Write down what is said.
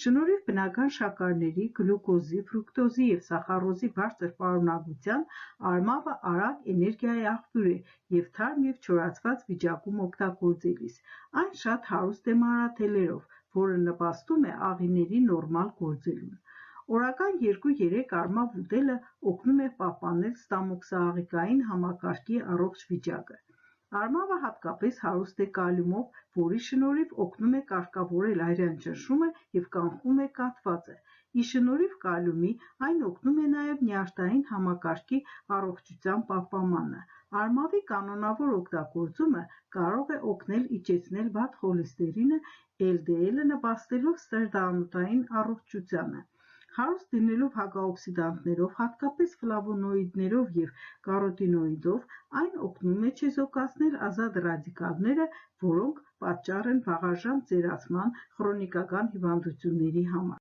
Շնորհիվ բնական շաքարների, գլյուկոզի, ֆրուկտոզի և սախարոզի բարձր պարունակության, արմավը արագ էներգիայի աղբյուր է և թարմ և չորացված վիճակում օգտագործելիս։ Այն շատ հարուստ է մանրաթելերով, որը նպաստում է աղիների նորմալ գործելուն։ Օրական 2-3 արմավ ուտելը օգնում է պահպանել ստամոքսահաղիկային համակարգի առողջ վիճակը։ Արմավը հատկապես հարուստ է կալիումով, որի շնորհիվ օգնում է կարգավորել արյան ճնշումը և կանխում է կաթվածը։ Ի շնորհիվ կալիումի այն օգնում է նաև նյարդային համակարգի առողջության պահպանմանը։ Արմավի կանոնավոր օգտագործումը կարող է օգնել իջեցնել վատ խոլեստերինը, LDL-ը նպաստելով սրտանոթային առողջությանը։ Հարուստ լինելով հակաօքսիդանտներով, հատկապես ֆլավոնոիդներով և կարոտինոիդով, այն օգնում է չեզոքացնել ազատ ռադիկալները, որոնք պատճառ են վաղաժամ ծերացման խրոնիկական հիվանդությունների համար։